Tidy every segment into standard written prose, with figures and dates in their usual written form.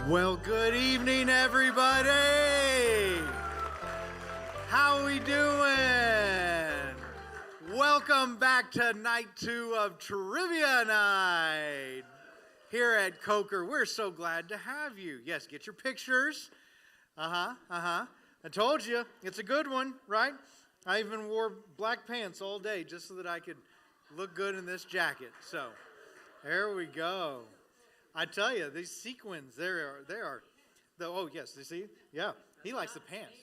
Well, good evening, everybody. How we doing? Welcome back to night 2 of Trivia Night here at Coker. We're so glad to have you. Yes, get your pictures. I told you, it's a good one, right? I even wore black pants all day just so that I could look good in this jacket. So, there we go. I tell you, these sequins, they are. Oh, yes, you see? Yeah, he likes the pants.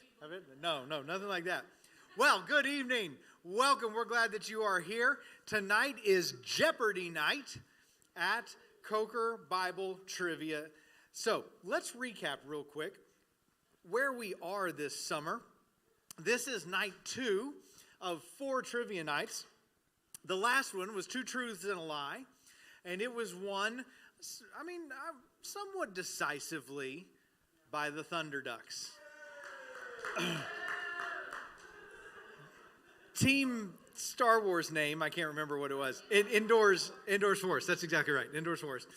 No, nothing like that. Well, good evening. Welcome. We're glad that you are here. Tonight is Jeopardy night at Coker Bible Trivia. So, let's recap real quick where we are this summer. This is night 2 of 4 trivia nights. The last one was 2 truths and a lie, and it was won, somewhat decisively by the Thunder Ducks. Team Star Wars name, I can't remember what it was. Indoors Force, that's exactly right. Indoors Force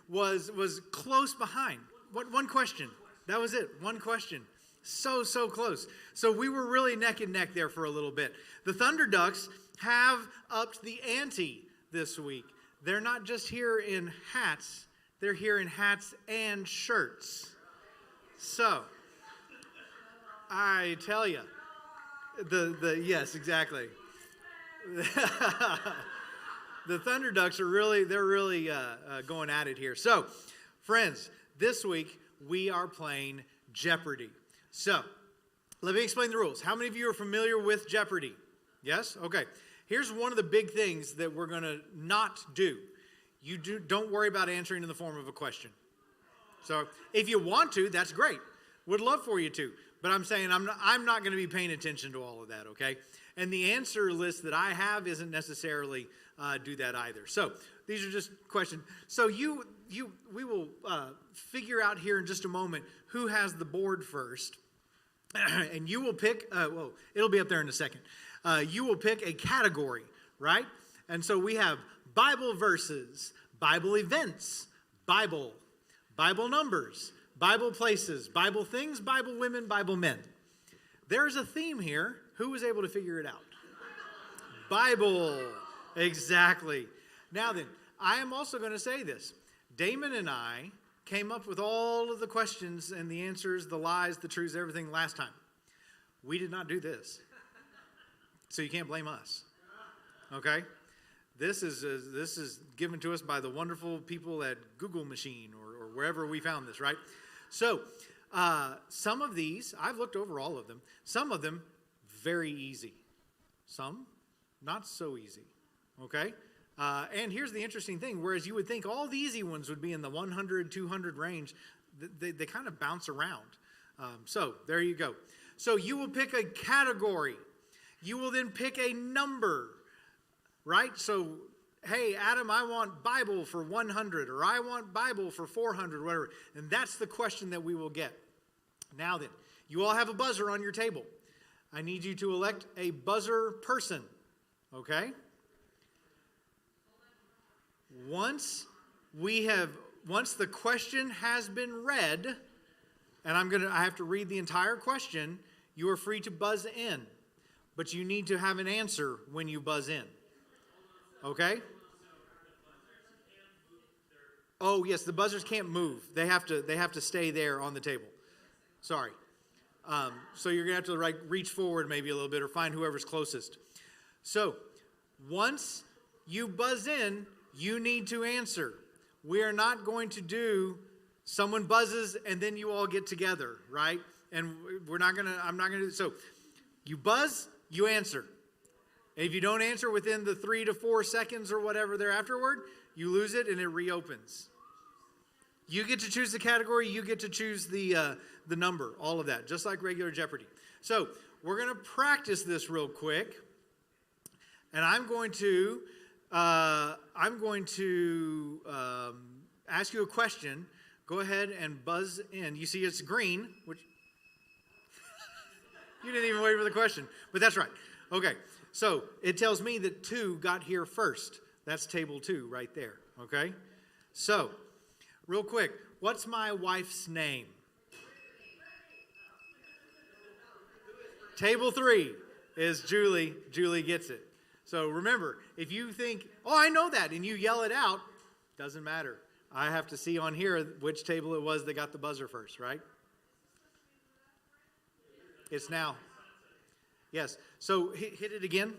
was close behind. One question. That was it. One question. So close. So we were really neck and neck there for a little bit. The Thunder Ducks have upped the ante this week. They're not just here in hats, they're here in hats and shirts. So, I tell you, yes, exactly. The Thunder Ducks are really going at it here. So, friends, this week we are playing Jeopardy. So, let me explain the rules. How many of you are familiar with Jeopardy? Yes? Okay. Here's one of the big things that we're going to not do. Don't worry about answering in the form of a question. So if you want to, that's great. Would love for you to. But I'm saying I'm not going to be paying attention to all of that, okay? And the answer list that I have isn't necessarily do that either. So these are just questions. So we will figure out here in just a moment who has the board first. And you will pick, it'll be up there in a second. You will pick a category, right? And so we have Bible verses, Bible events, Bible numbers, Bible places, Bible things, Bible women, Bible men. There's a theme here. Who was able to figure it out? Bible. Exactly. Now then, I am also going to say this. Damon and I came up with all of the questions and the answers, the lies, the truths, everything last time. We did not do this. So you can't blame us. Okay? This is given to us by the wonderful people at Google Machine or wherever we found this, right? So some of these, I've looked over all of them. Some of them, very easy. Some, not so easy. Okay? And here's the interesting thing. Whereas you would think all the easy ones would be in the 100, 200 range, they kind of bounce around. So there you go. So you will pick a category. You will then pick a number, right? So, hey, Adam, I want Bible for 100, or I want Bible for 400, whatever. And that's the question that we will get. Now then, you all have a buzzer on your table. I need you to elect a buzzer person, okay? Once the question has been read, and I have to read the entire question, you are free to buzz in. But you need to have an answer when you buzz in. Okay? Oh, yes, the buzzers can't move. They have to stay there on the table. Sorry. So you're going to have to reach forward maybe a little bit or find whoever's closest. So, once you buzz in, you need to answer. We are not going to do someone buzzes and then you all get together, right? And I'm not going to, so you buzz, you answer. And if you don't answer within the 3 to 4 seconds or whatever there afterward, you lose it and it reopens. You get to choose the category, you get to choose the number, all of that, just like regular Jeopardy. So we're going to practice this real quick. And I'm going to ask you a question. Go ahead and buzz in. You see it's green, which you didn't even wait for the question, but that's right. Okay, so it tells me that 2 got here first. That's table 2 right there, okay? So, real quick, What's my wife's name? Table 3 is Julie. Julie gets it. So remember, if you think, oh, I know that, and you yell it out, doesn't matter. I have to see on here which table it was that got the buzzer first, right? It's now. Yes. So hit it again.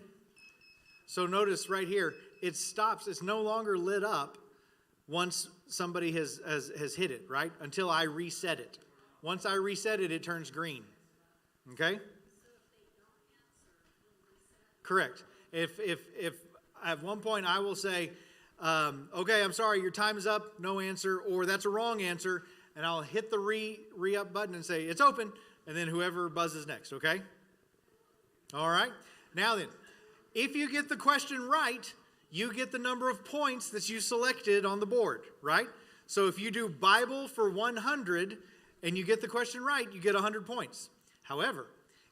So notice right here, it stops. It's no longer lit up once somebody has hit it, right? Until I reset it. Once I reset it, it turns green. Okay? Correct. If at one point I will say, okay, I'm sorry, your time is up, no answer, or that's a wrong answer, and I'll hit the re-up button and say, it's open, and then whoever buzzes next, okay? All right? Now then, if you get the question right, you get the number of points that you selected on the board, right? So if you do Bible for 100 and you get the question right, you get 100 points. However,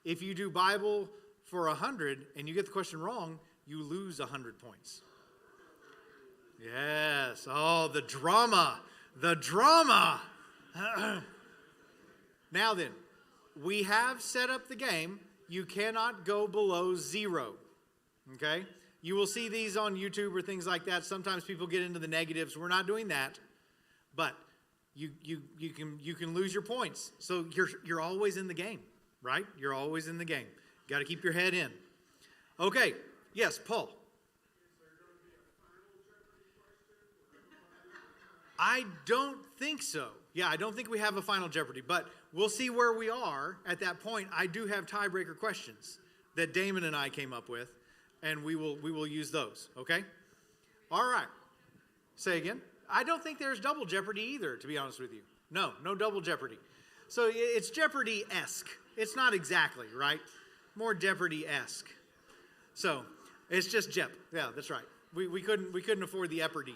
if you do Bible for 100 and you get the question wrong, you lose 100 points. Yes. Oh, the drama. The drama. Now then, we have set up the game. You cannot go below 0. Okay? You will see these on YouTube or things like that. Sometimes people get into the negatives. We're not doing that. But you can lose your points. So you're always in the game, right? You're always in the game. Got to keep your head in. Okay. Yes, Paul. I don't think so. Yeah, I don't think we have a final Jeopardy, but we'll see where we are at that point. I do have tiebreaker questions that Damon and I came up with, and we will use those, okay? All right. Say again. I don't think there's double Jeopardy either, to be honest with you. No double Jeopardy. So it's Jeopardy-esque. It's not exactly, right? More Jeopardy-esque. So it's just Jep. Yeah, that's right. We couldn't afford the Epardy.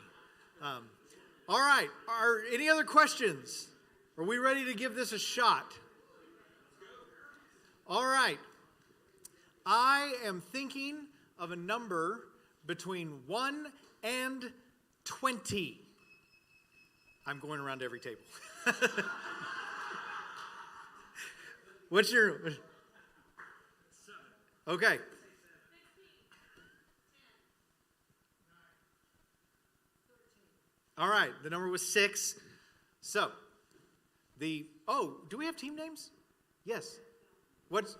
All right. Are any other questions? Are we ready to give this a shot? All right. I am thinking of a number between 1 and 20. I'm going around every table. What's your... Okay. All right, the number was 6. So, do we have team names? Yes.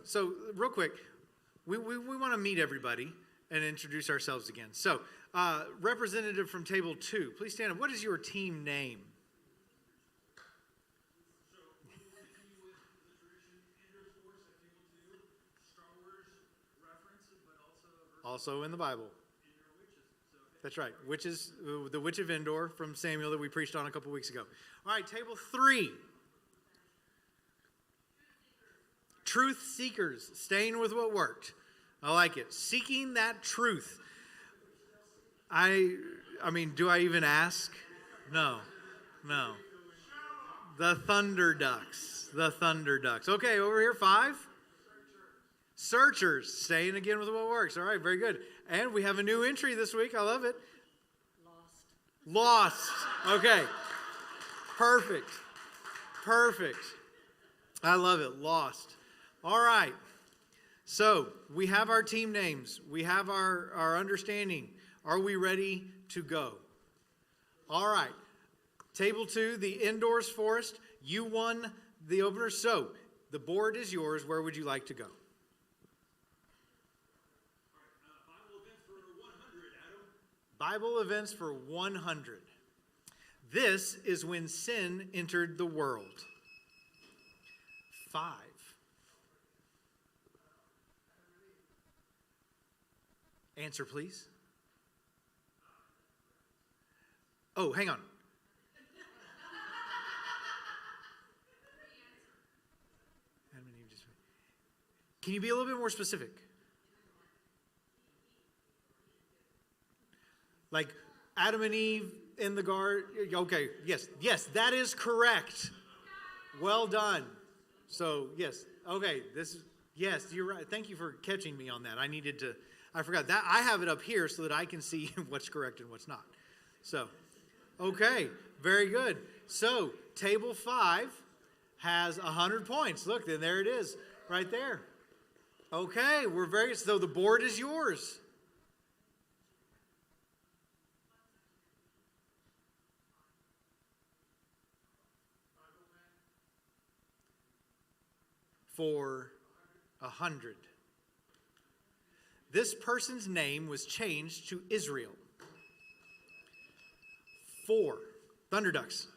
So, real quick, we want to meet everybody and introduce ourselves again. So, representative from table 2, please stand up. What is your team name? Also in the Bible. That's right. Witches, the Witch of Endor from Samuel that we preached on a couple weeks ago. All right, table 3. Truth seekers, staying with what worked. I like it. Seeking that truth. I mean, do I even ask? No. The Thunder Ducks. Okay, over here, 5. Searchers, staying again with what works. All right, very good. And we have a new entry this week. I love it. Lost. Okay. Perfect. I love it. Lost. All right. So we have our team names. We have our understanding. Are we ready to go? All right. Table 2, the indoors forest. You won the opener. So the board is yours. Where would you like to go? Bible events for 100. This is when sin entered the world. 5. Answer, please. Oh, hang on. Can you be a little bit more specific? Like Adam and Eve in the garden. Okay, yes, that is correct. Well done. So, yes. Okay, yes, you're right. Thank you for catching me on that. I forgot that. I have it up here so that I can see what's correct and what's not. So, okay, very good. So, table 5 has 100 points. Look, then there it is, right there. Okay, so the board is yours. For 100. This person's name was changed to Israel. 4. Thunderducks.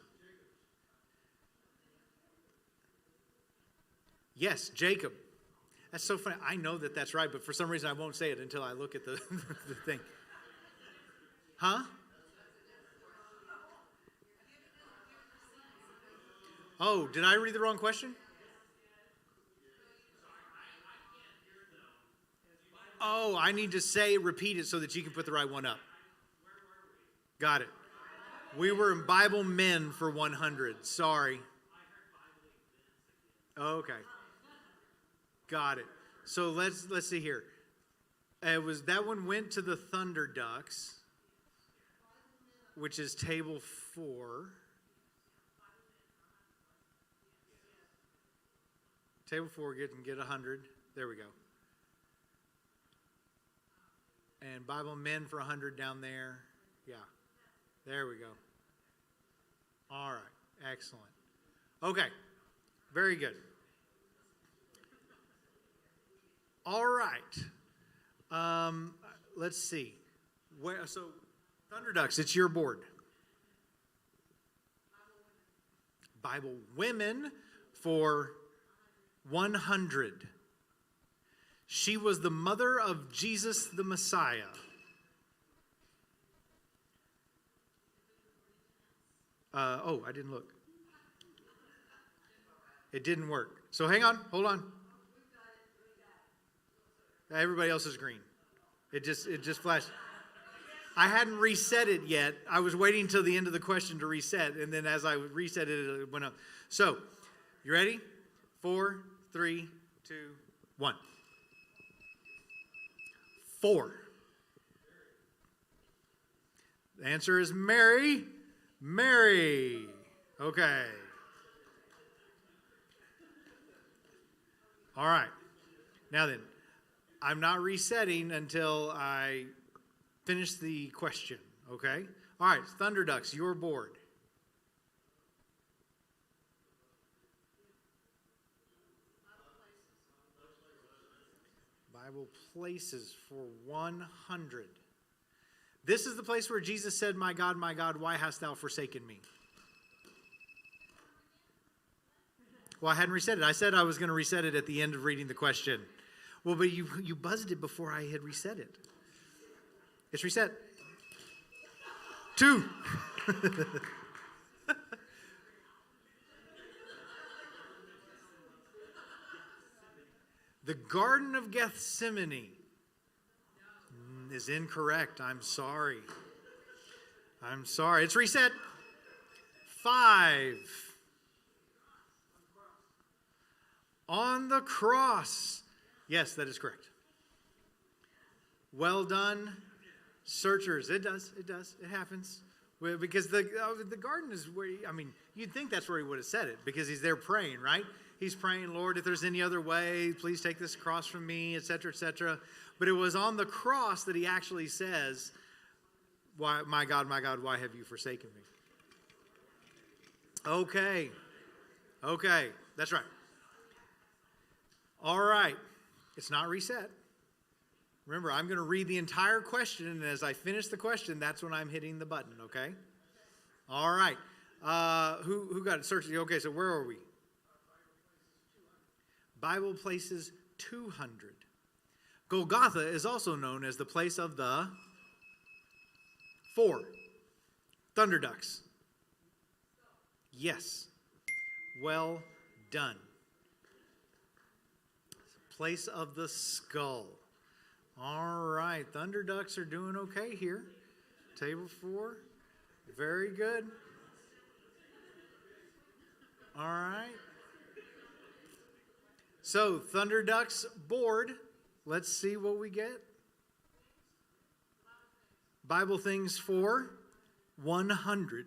Yes, Jacob. That's so funny. I know that that's right, but for some reason I won't say it until I look at the, the thing. Huh? Oh, did I read the wrong question? Oh, I need to repeat it so that you can put the right one up. Got it. We were in Bible men for 100. Sorry. Okay. Got it. So let's see here. That one went to the Thunderducks, which is table 4. Table 4 get 100. There we go. And Bible men for 100 down there. Yeah. There we go. All right. Excellent. Okay. Very good. All right. Let's see. So, Thunderducks, it's your board. Bible women for 100. She was the mother of Jesus the Messiah. I didn't look. It didn't work. So hang on, hold on. Everybody else is green. It just flashed. I hadn't reset it yet. I was waiting until the end of the question to reset, and then as I reset it, it went up. So, you ready? 4, 3, 2, 1. 4. The answer is Mary. Mary. Okay. All right. Now then, I'm not resetting until I finish the question, okay? All right, Thunderducks, your board. Bible places for 100. This is the place where Jesus said, my God, why hast thou forsaken me? Well, I hadn't reset it. I said I was going to reset it at the end of reading the question. Well, but you buzzed it before I had reset it. It's reset. 2. The Garden of Gethsemane is incorrect. I'm sorry. It's reset. 5. On the cross. Yes, that is correct. Well done, searchers. It does. It happens. Because the garden is where, you'd think that's where he would have said it, because he's there praying, right? He's praying, Lord, if there's any other way, please take this cross from me, etc., etc. But it was on the cross that he actually says, why, my God, why have you forsaken me? Okay, that's right. All right, it's not reset. Remember, I'm going to read the entire question, and as I finish the question, that's when I'm hitting the button, okay? All right. Who got it? Search. Okay, so where are we? Bible places 200. Golgotha is also known as the place of the 4. Thunderducks. Yes. Well done. Place of the skull. All right. Thunderducks are doing okay here. Table 4. Very good. All right. So, Thunderducks board. Let's see what we get. Bible things for 100.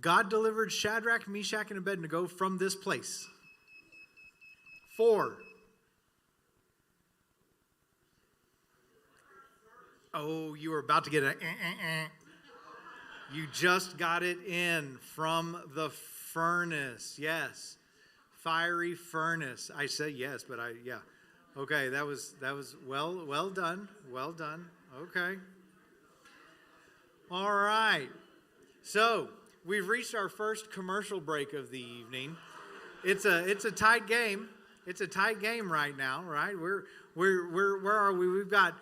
God delivered Shadrach, Meshach, and Abednego from this place. 4. Oh, you were about to get a You just got it in from the furnace. Yes. Fiery furnace. I said yes, but yeah. Okay, that was well done. Well done. Okay. All right. So, we've reached our first commercial break of the evening. It's a tight game. It's a tight game right now, right? Where are we? We've got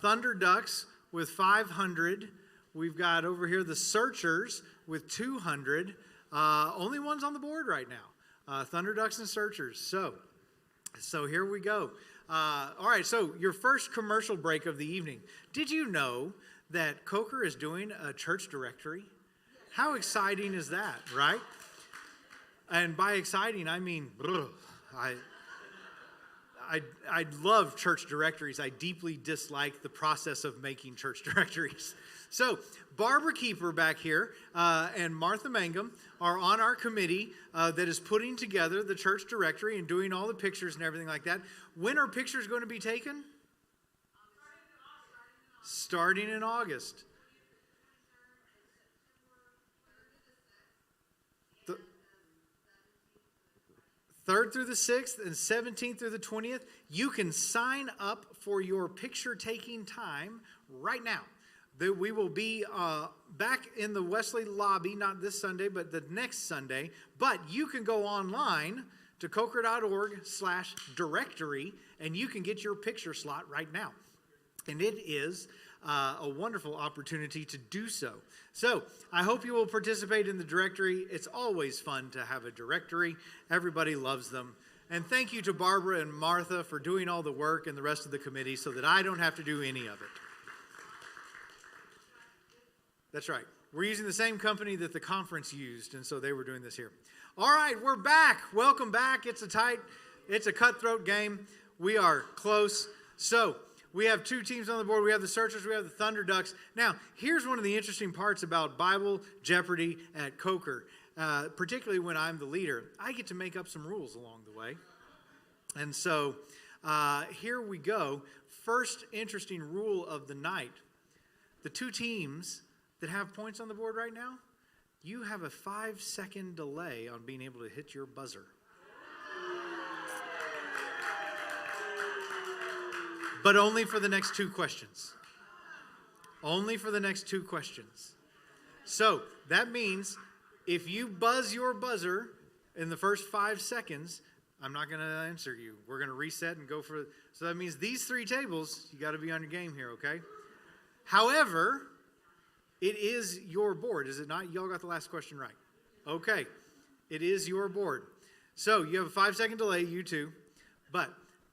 Thunder Ducks with 500. We've got over here the Searchers with 200. Only ones on the board right now. Thunder Ducks and Searchers. So here we go. All right, so your first commercial break of the evening. Did you know that Coker is doing a church directory? How exciting is that, right? And by exciting, I mean, I love church directories. I deeply dislike the process of making church directories. So Barbara Keeper back here and Martha Mangum are on our committee that is putting together the church directory and doing all the pictures and everything like that. When are pictures going to be taken? Starting in August. 3rd through the 6th and 17th through the 20th. You can sign up for your picture-taking time right now. We will be back in the Wesley lobby, not this Sunday, but the next Sunday. But you can go online to coker.org/directory, and you can get your picture slot right now. And it is a wonderful opportunity to do so. So I hope you will participate in the directory. It's always fun to have a directory. Everybody loves them. And thank you to Barbara and Martha for doing all the work and the rest of the committee so that I don't have to do any of it. That's right. We're using the same company that the conference used, and so they were doing this here. All right, we're back. Welcome back. It's a cutthroat game. We are close. So we have 2 teams on the board. We have the Searchers. We have the Thunder Ducks. Now, here's one of the interesting parts about Bible Jeopardy at Coker, particularly when I'm the leader. I get to make up some rules along the way. And so here we go. First interesting rule of the night. The 2 teams that have points on the board right now, you have a 5-second delay on being able to hit your buzzer. But only for the next 2 questions. Only for the next 2 questions. So that means if you buzz your buzzer in the first 5 seconds, I'm not going to answer you. We're going to reset and go for it. So that means these 3 tables, you got to be on your game here, okay? However, it is your board, is it not? Y'all got the last question right. Okay. It is your board. So you have a 5-second delay, you 2. But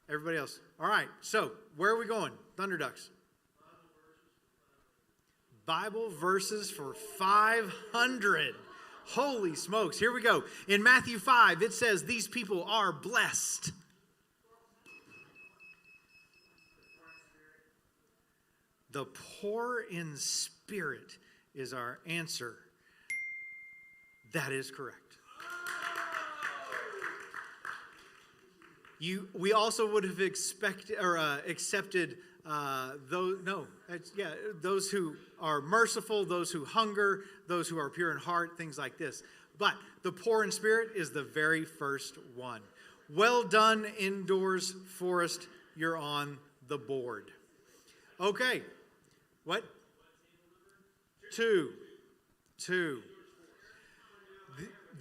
everybody else. All right. So where are we going? Thunder Ducks. Bible verses for 500. Holy smokes. Here we go. In Matthew 5, it says, these people are blessed. The poor in spirit is our answer. That is correct. We also would have accepted those who are merciful, those who hunger, those who are pure in heart, things like this. But the poor in spirit is the very first one. Well done, Indoors Forest. You're on the board. Okay. What? 2.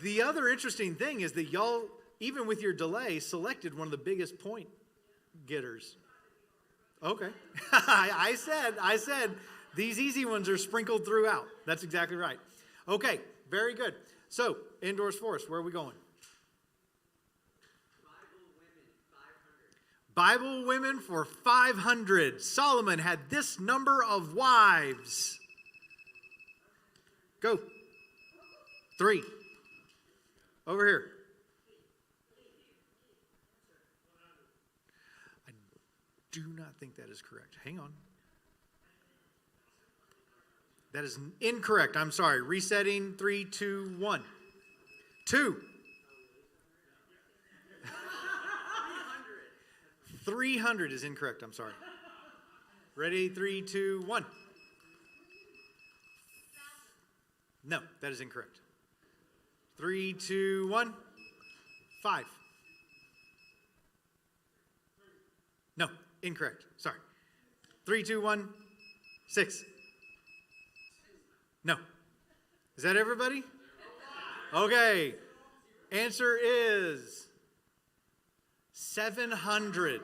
The other interesting thing is that y'all, even with your delay, selected one of the biggest point getters. Okay. I said these easy ones are sprinkled throughout. That's exactly right. Okay, very good. So, Indoors Forest, where are we going? Bible women for 500. Solomon had this number of wives. Go. 3. Over here. I do not think that is correct. Hang on. That is incorrect. I'm sorry. Resetting. 3, 2, 1. 2. 300 is incorrect. I'm sorry. Ready? 3, 2, 1. No, that is incorrect. 3, 2, 1. 5. No, incorrect. Sorry. 3, 2, 1. 6. No. Is that everybody? Okay. Answer is 700.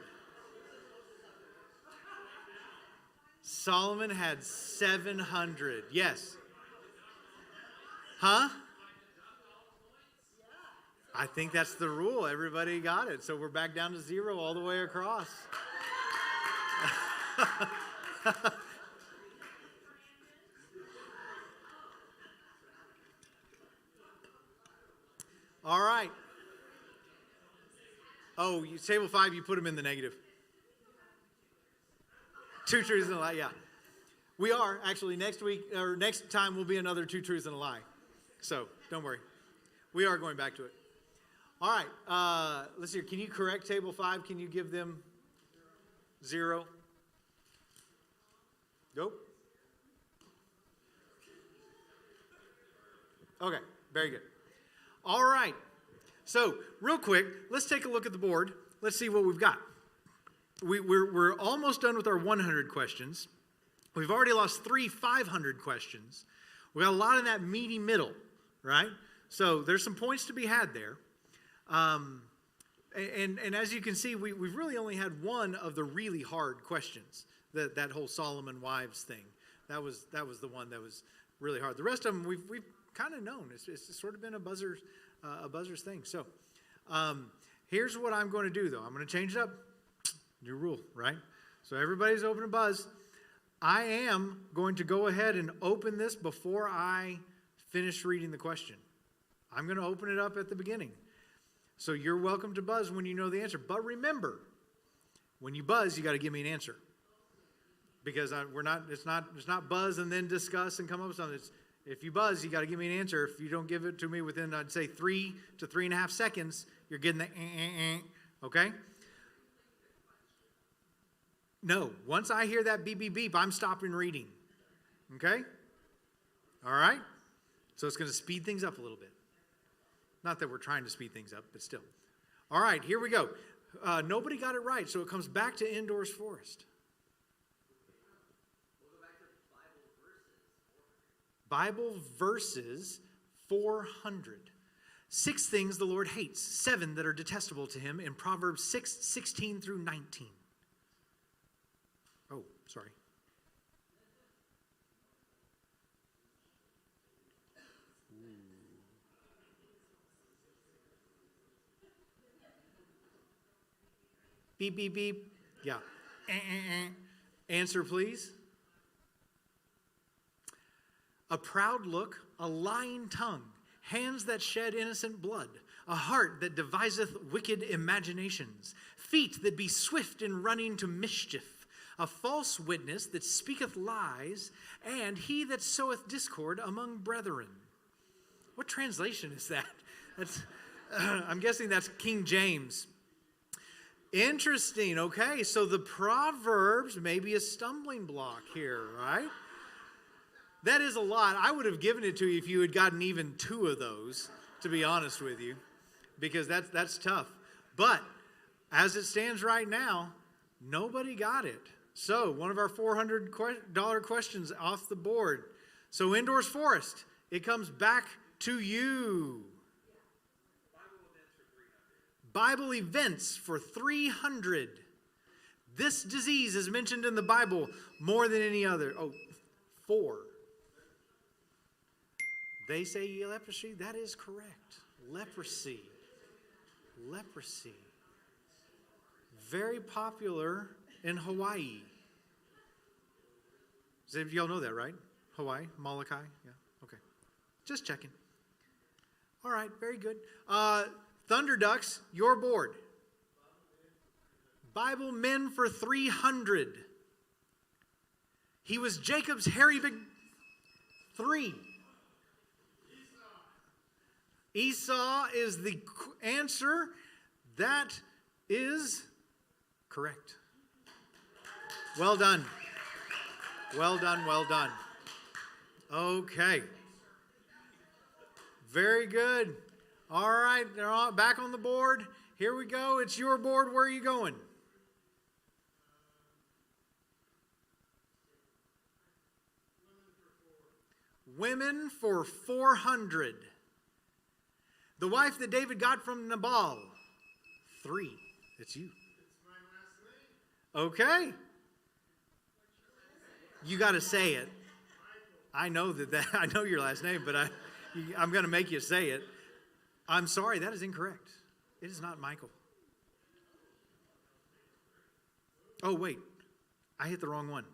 Solomon had 700. Yes. Huh? I think that's the rule. Everybody got it. So we're back down to 0 all the way across. All right. Oh, table 5, you put them in the negative. 2 truths and a lie, yeah. We are, actually, next week, or next time will be another 2 truths and a lie. So, don't worry. We are going back to it. All right, let's see. Can you correct table 5? Can you give them 0? Go. Okay, very good. All right. So, real quick, let's take a look at the board. Let's see what we've got. We're almost done with our 100 questions. We've already lost 3 500 questions. We got a lot in that meaty middle, right? So there's some points to be had there. And as you can see, we've really only had one of the really hard questions. That whole Solomon wives thing. That was the one that was really hard. The rest of them we've kind of known. It's sort of been a buzzer's thing. So here's what I'm going to do, though. I'm going to change it up. New rule, right? So everybody's open to buzz. I am going to go ahead and open this before I finish reading the question. I'm going to open it up at the beginning. So you're welcome to buzz when you know the answer. But remember, when you buzz, you got to give me an answer. Because it's not buzz and then discuss and come up with something. If you buzz, you got to give me an answer. If you don't give it to me within, I'd say 3 to 3.5 seconds, you're getting the okay? No, once I hear that beep, beep, beep, I'm stopping reading. Okay? All right? So it's going to speed things up a little bit. Not that we're trying to speed things up, but still. All right, here we go. Nobody got it right, so it comes back to Indoors Forest. Bible verses 400. 6 things the Lord hates, 7 that are detestable to him in Proverbs 6, 16 through 19. Oh, sorry. Beep, beep, beep. Yeah. Answer, please. A proud look, a lying tongue, hands that shed innocent blood, a heart that deviseth wicked imaginations, feet that be swift in running to mischief, a false witness that speaketh lies, and he that soweth discord among brethren. What translation is that? I'm guessing that's King James. Interesting. Okay, so the Proverbs may be a stumbling block here, right? That is a lot. I would have given it to you if you had gotten even 2 of those, to be honest with you, because that's tough. But as it stands right now, nobody got it. So one of our $400 questions off the board. So Indoors Forest, it comes back to you. Bible events for 300. This disease is mentioned in the Bible more than any other. 4. They say leprosy. That is correct. Leprosy. Leprosy. Very popular in Hawaii. Y'all know that, right? Hawaii, Molokai? Yeah, okay. Just checking. All right, very good. Thunder Ducks, your board. Bible men for 300. He was Jacob's hairy big... 3. Esau is the answer. That is correct. Well done. Well done, well done. Okay. Very good. All right, they're all back on the board. Here we go. It's your board. Where are you going? Women for 400. The wife that David got from Nabal. 3. It's you. Okay. You got to say it. I know I know your last name, but I'm going to make you say it. I'm sorry, that is incorrect. It is not Michael. Oh, wait. I hit the wrong one.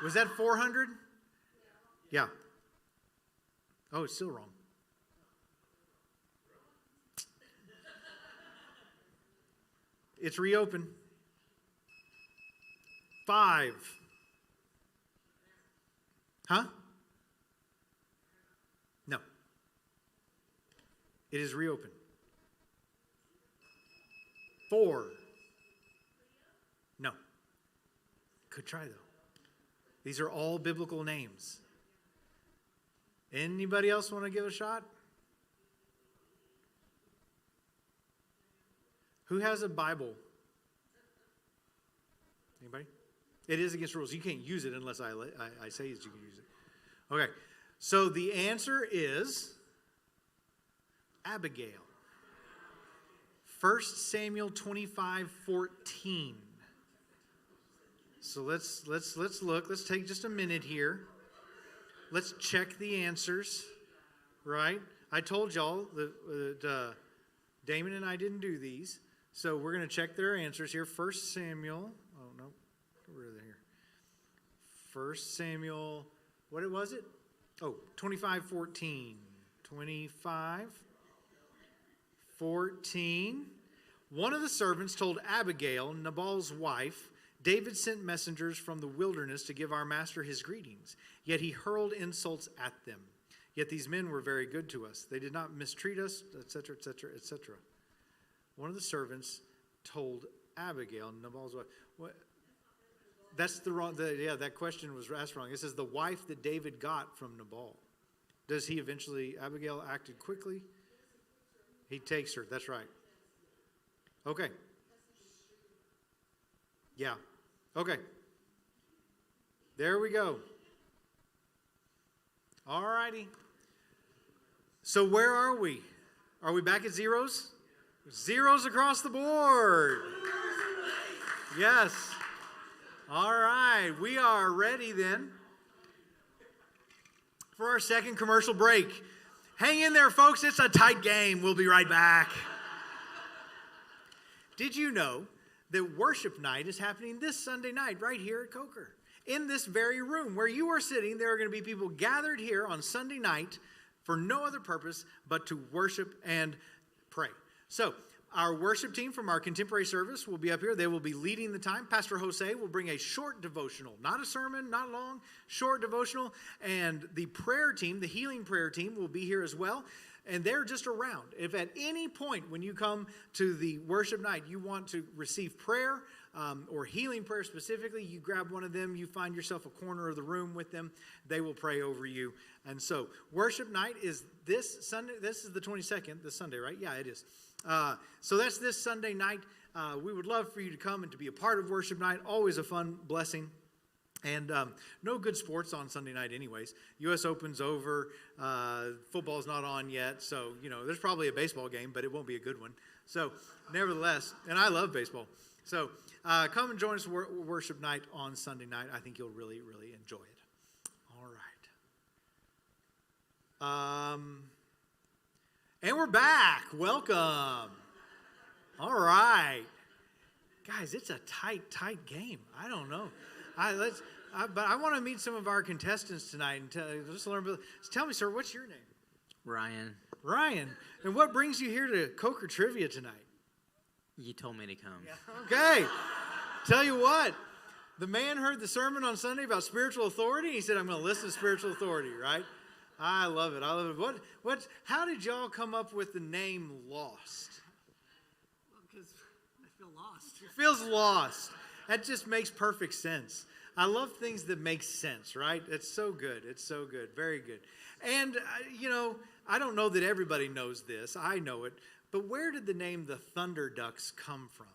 Was that 400? Yeah. Oh, it's still wrong. It's reopened. 5. Huh? No. It is reopened. 4. No. Could try, though. These are all biblical names. Anybody else want to give a shot? Who has a Bible? Anybody? It is against rules. You can't use it unless I say that you can use it. Okay. So the answer is Abigail. 1 Samuel 25:14. So let's look. Let's take just a minute here. Let's check the answers. Right? I told y'all that Damon and I didn't do these. So we're going to check their answers here. 1 Samuel. Oh, no. Where are they here? 1 Samuel. What was it? Oh, 25:14. 25:14. One of the servants told Abigail, Nabal's wife, David sent messengers from the wilderness to give our master his greetings. Yet he hurled insults at them. Yet these men were very good to us. They did not mistreat us, etc., etc., etc. One of the servants told Abigail, Nabal's wife. What? That's the wrong. That question was asked wrong. It says the wife that David got from Nabal. Does he eventually? Abigail acted quickly. He takes her. That's right. Okay. Yeah. Okay. There we go. All righty. So where are we? Are we back at zeros? Zeros across the board. Yes. All right. We are ready then for our second commercial break. Hang in there, folks. It's a tight game. We'll be right back. Did you know that worship night is happening this Sunday night right here at Coker? In this very room where you are sitting, there are going to be people gathered here on Sunday night for no other purpose but to worship and pray. So our worship team from our contemporary service will be up here. They will be leading the time. Pastor Jose will bring a short devotional, not a sermon, not long, short devotional. And the prayer team, the healing prayer team, will be here as well. And they're just around. If at any point when you come to the worship night, you want to receive prayer or healing prayer specifically, you grab one of them, you find yourself a corner of the room with them. They will pray over you. And so worship night is this Sunday. This is the 22nd, this Sunday, right? Yeah, it is. So that's this Sunday night. We would love for you to come and to be a part of worship night. Always a fun blessing. And no good sports on Sunday night anyways. U.S. Open's over. Football's not on yet. So, there's probably a baseball game, but it won't be a good one. So, nevertheless, and I love baseball. So, come and join us for worship night on Sunday night. I think you'll really, really enjoy it. All right. And we're back. Welcome. All right. Guys, it's a tight game. I don't know. But I want to meet some of our contestants tonight and just learn. Tell me, sir, what's your name? Ryan. Ryan. And what brings you here to Coker Trivia tonight? You told me to come. Yeah. Okay. Tell you what, The man heard the sermon on Sunday about spiritual authority. He said, I'm going to listen to spiritual authority, right? I love it. I love it. How did y'all come up with the name Lost? Well, because I feel lost. It feels lost. That just makes perfect sense. I love things that make sense, right? It's so good. It's so good. Very good. And, I don't know that everybody knows this. I know it. But where did the name the Thunder Ducks come from?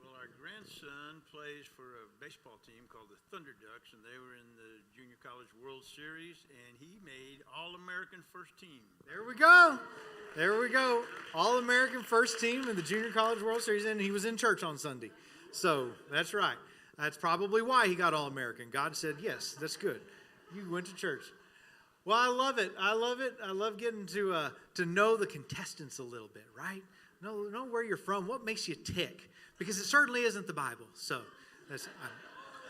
Well, our grandson plays for a baseball team called the Thunder Ducks, and they were in the Junior College World Series, and he made All-American First Team. There we go. There we go. All-American First Team in the Junior College World Series, and he was in church on Sunday. So that's right. That's probably why he got All-American. God said, yes, that's good. You went to church. Well, I love it. I love it. I love getting to know the contestants a little bit, right? Know where you're from, what makes you tick. Because it certainly isn't the Bible. So, I'm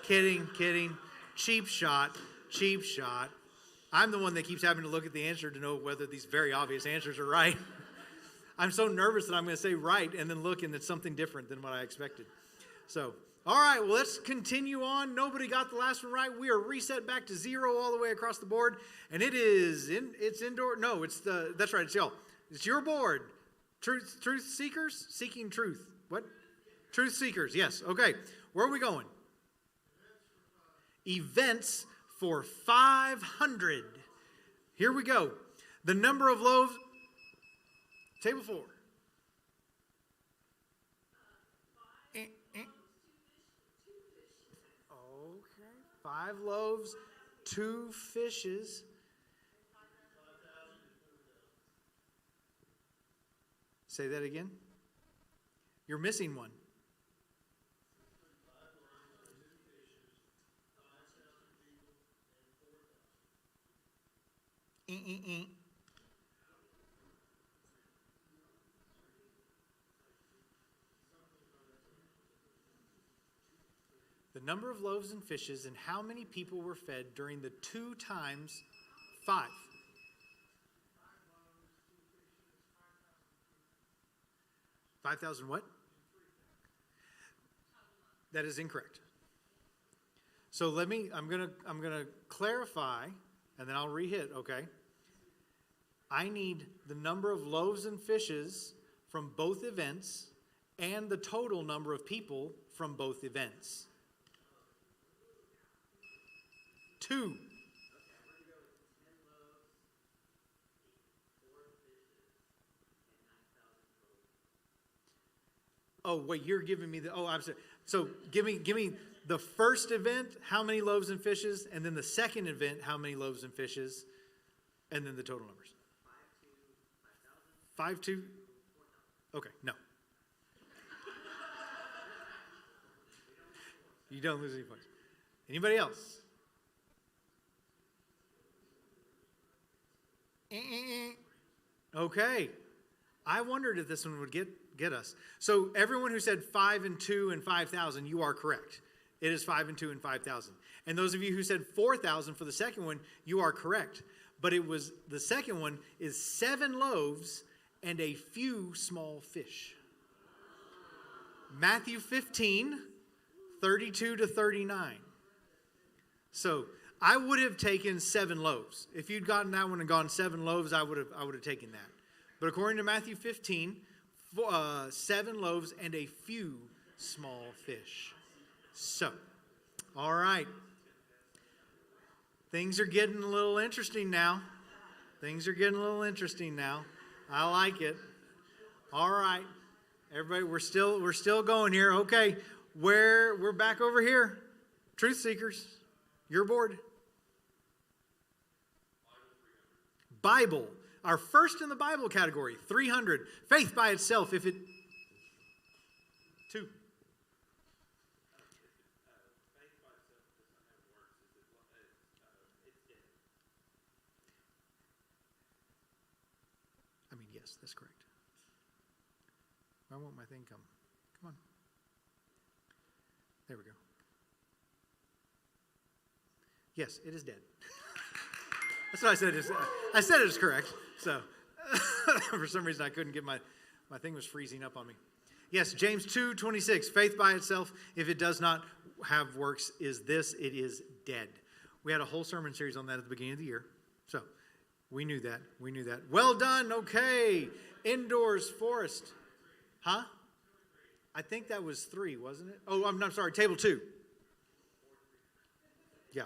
kidding. Cheap shot. I'm the one that keeps having to look at the answer to know whether these very obvious answers are right. I'm so nervous that I'm going to say right and then look and it's something different than what I expected. So, all right, well, let's continue on. Nobody got the last one right. We are reset back to 0 all the way across the board. And it's indoor. No, that's right, it's y'all. It's your board. Truth seekers? Seeking truth. What? Truth seekers, yes. Okay, where are we going? Events for 500. Here we go. The number of loaves. Table 4. Okay. 5 loaves, 2 fishes. Say that again. You're missing one. The number of loaves and fishes and how many people were fed during the 2 times 5. 5,000 what? That is incorrect. So I'm gonna clarify, and then I'll re-hit, okay? I need the number of loaves and fishes from both events and the total number of people from both events. 2. Oh, wait, you're giving me I'm sorry. So give me the first event, how many loaves and fishes, and then the second event, how many loaves and fishes, and then the total numbers. 5 to 5,2. Okay, no. You don't lose any points. Anybody else? Okay. I wondered if this one would get us. So everyone who said 5 and 2 and 5,000, you are correct. It is 5 and 2 and 5,000. And those of you who said 4,000 for the second one, you are correct. But the second one is 7 loaves and a few small fish. Matthew 15, 32 to 39. So I would have taken 7 loaves. If you'd gotten that one and gone 7 loaves, I would have taken that. But according to Matthew 15, 7 loaves and a few small fish. So, all right. Things are getting a little interesting now. I like it. All right. Everybody, we're still going here. Okay. We're back over here. Truth seekers, your board. Bible. Our first in the Bible category, 300. Faith by itself, if it... 2. I mean, yes, that's correct. Why won't my thing come? Come on. There we go. Yes, it is dead. That's what I said. I said it is correct. So, for some reason, I couldn't get my thing was freezing up on me. Yes, James 2:26. Faith by itself, if it does not, have works is this: it is dead. We had a whole sermon series on that at the beginning of the year, so we knew that. We knew that. Well done. Okay, Indoors Forest, huh? I think that was 3, wasn't it? Oh, I'm sorry. Table 2. Yeah.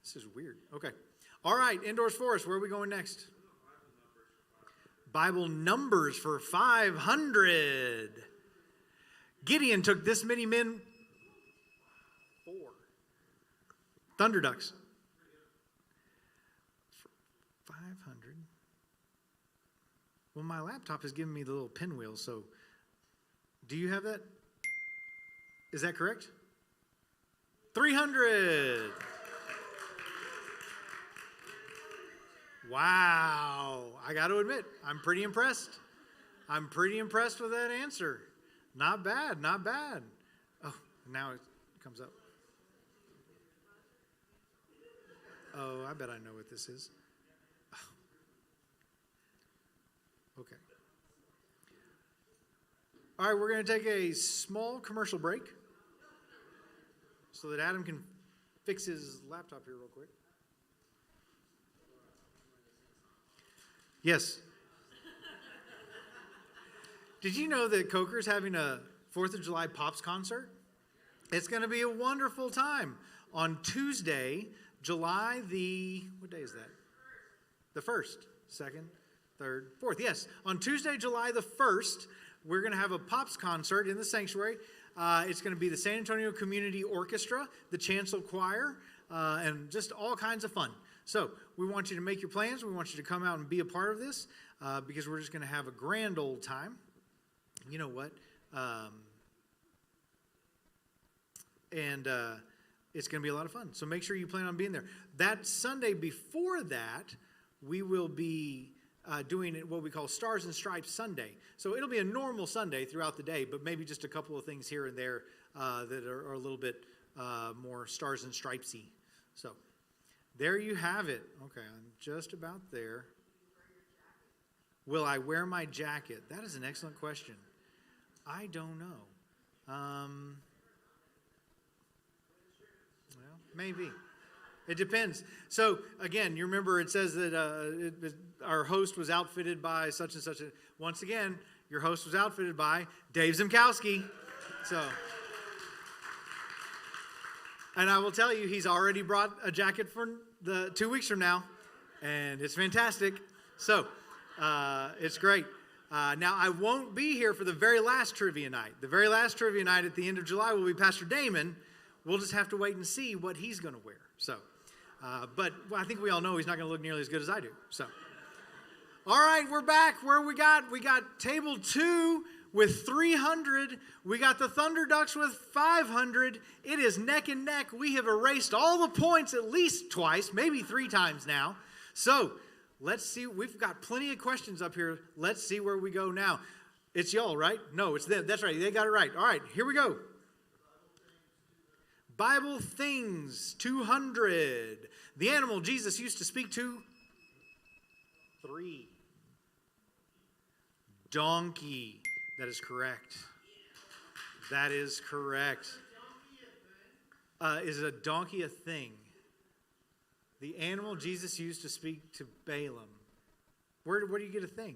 This is weird. Okay. All right, Indoors Forest. Where are we going next? Bible numbers for 500. Gideon took this many men. 4. Thunder Ducks. 500. Well, my laptop is giving me the little pinwheel, so do you have that? Is that correct? 300. Wow. I got to admit, I'm pretty impressed. I'm pretty impressed with that answer. Not bad, not bad. Oh, now it comes up. Oh, I bet I know what this is. Oh. Okay. All right, we're going to take a small commercial break so that Adam can fix his laptop here real quick. Yes. Did you know that Coker's having a 4th of July Pops concert? It's going to be a wonderful time on Tuesday, July what day is that? The 1st, 2nd, 3rd, 4th. Yes, on Tuesday, July the 1st, we're going to have a Pops concert in the sanctuary. It's going to be the San Antonio Community Orchestra, the Chancel Choir, and just all kinds of fun. So we want you to make your plans. We want you to come out and be a part of this because we're just going to have a grand old time. You know what? It's going to be a lot of fun. So make sure you plan on being there. That Sunday before that, we will be doing what we call Stars and Stripes Sunday. So it'll be a normal Sunday throughout the day, but maybe just a couple of things here and there that are a little bit more Stars and Stripesy. So there you have it. Okay, I'm just about there. Will I wear my jacket? That is an excellent question. I don't know. Well, maybe. It depends. So, again, you remember it says that our host was outfitted by such and such. Once again, your host was outfitted by Dave Zimkowski. So, and I will tell you, he's already brought a jacket for the 2 weeks from now, and it's fantastic. So, it's great. Now, I won't be here for the very last trivia night. The very last trivia night at the end of July will be Pastor Damon. We'll just have to wait and see what he's going to wear. So, but I think we all know he's not going to look nearly as good as I do. So, all right, we're back. Where we got? We got table 2 with 300. We got the Thunder Ducks with 500. It is neck and neck. We have erased all the points at least twice, maybe 3 times now. So, let's see. We've got plenty of questions up here. Let's see where we go now. It's y'all, right? No, it's them. That's right. They got it right. All right, here we go. Bible things, 200. The animal Jesus used to speak to, 3. Donkey. That is correct. That is correct. Is a donkey a thing? The animal Jesus used to speak to Balaam. Where do you get a thing?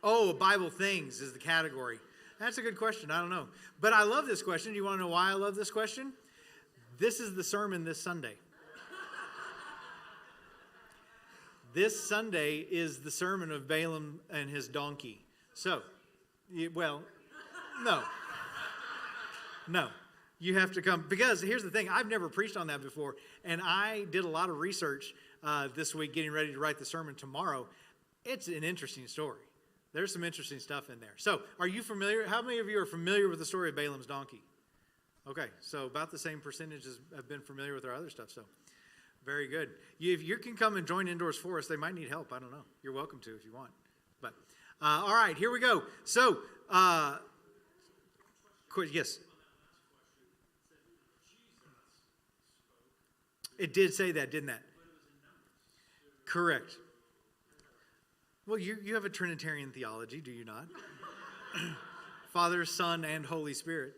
Oh, Bible things is the category. That's a good question. I don't know. But I love this question. Do you want to know why I love this question? This is the sermon this Sunday. This Sunday is the sermon of Balaam and his donkey. So, well, no. No. You have to come. Because here's the thing. I've never preached on that before. And I did a lot of research this week getting ready to write the sermon tomorrow. It's an interesting story. There's some interesting stuff in there. So, are you familiar? How many of you are familiar with the story of Balaam's donkey? Okay, so about the same percentages have been familiar with our other stuff. So, very good. If you can come and join Indoors Forest, they might need help. I don't know. You're welcome to if you want. But, all right, here we go. So, yes. It did say that, didn't that? Correct. Well, you have a Trinitarian theology, do you not? Father, Son, and Holy Spirit.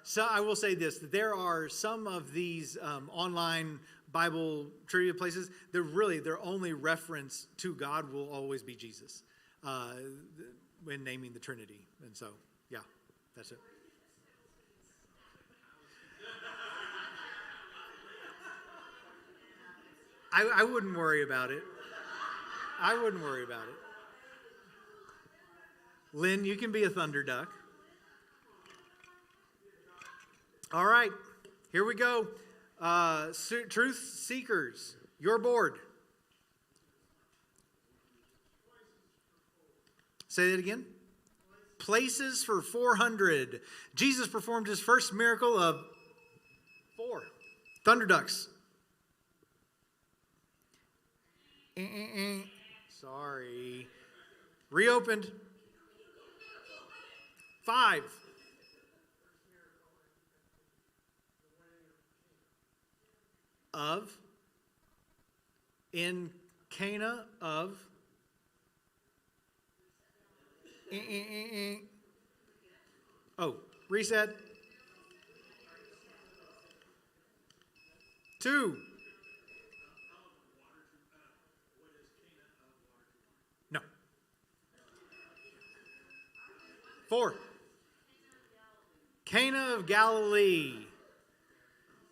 So I will say this, that there are some of these online Bible trivia places that really their only reference to God will always be Jesus when naming the Trinity. And so, yeah, that's it. I wouldn't worry about it. I wouldn't worry about it. Lynn, you can be a thunder duck. All right, here we go. Truth seekers, your board. Say that again. Places for 400. Jesus performed his first miracle of 4 thunder ducks. Sorry. Reopened. 5. Of. In Cana of. Oh, reset. 2. No. 4. Cana of Galilee.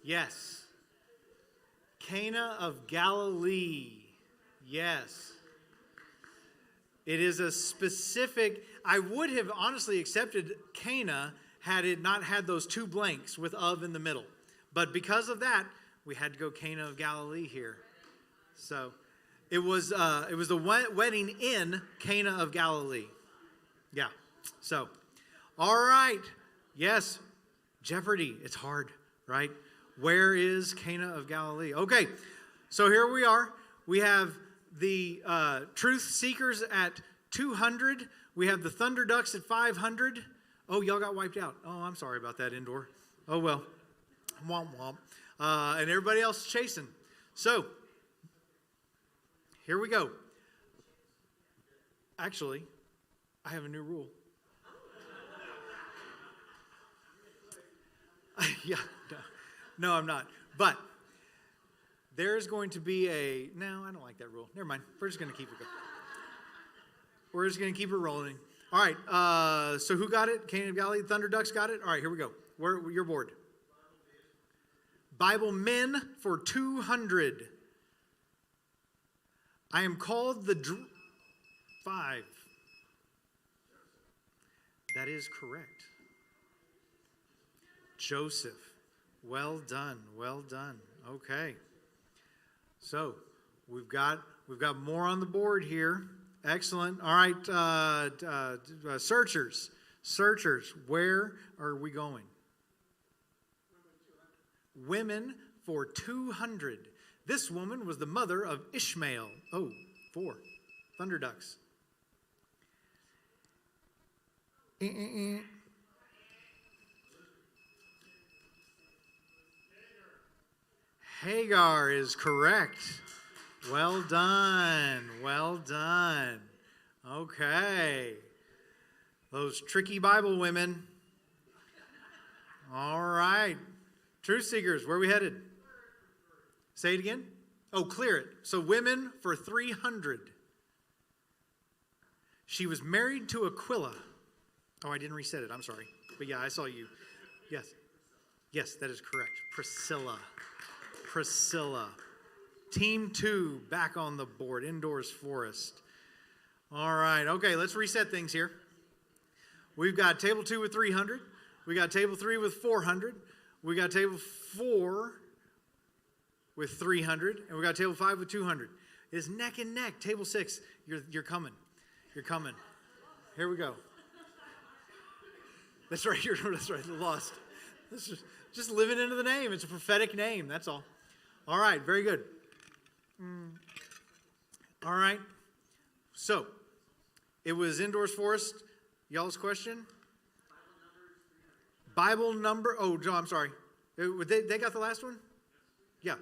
Yes. Cana of Galilee. Yes. It is a specific, I would have honestly accepted Cana had it not had those 2 blanks with of in the middle. But because of that, we had to go Cana of Galilee here. So it was the wedding in Cana of Galilee. Yeah. So, all right. Yes. Jeopardy. It's hard, right? Where is Cana of Galilee? Okay. So here we are. We have the truth seekers at 200. We have the thunder ducks at 500. Oh, y'all got wiped out. Oh, I'm sorry about that, indoor. Oh, well. Womp womp. And everybody else chasing. So, here we go. Actually, I have a new rule. Yeah. No, I'm not. But there's going to be no, I don't like that rule. Never mind. We're just going to keep it going. We're just going to keep it rolling. All right. So who got it? Cana of Galilee, Thunder Ducks got it? All right, here we go. You're bored. Bible men for 200. I am called the 5. That is correct. Joseph. Well done. Well done. Okay. So we've got more on the board here. Excellent. All right, searchers, where are we going? Women for 200. This woman was the mother of Ishmael. Oh, 4. Thunder ducks. Hagar is correct. Well done. Well done. Okay. Those tricky Bible women. All right. Truth seekers, where are we headed? Say it again. Oh, clear it. So women for 300. She was married to Aquila. Oh, I didn't reset it. I'm sorry. But yeah, I saw you. Yes. Yes, that is correct. Priscilla. Team 2 back on the board. Indoors Forest. All right. Okay, let's reset things here. We've got table 2 with 300. We got table 3 with 400. We got table 4 with 300. And we got table 5 with 200. It's neck and neck. Table 6, you're coming. You're coming. Here we go. That's right. That's right. Lost. This is just living into the name. It's a prophetic name. That's all. All right. Very good. All right. So, it was Indoors Forest. Y'all's question? Bible number. Oh, John, I'm sorry. They got the last one? Yeah.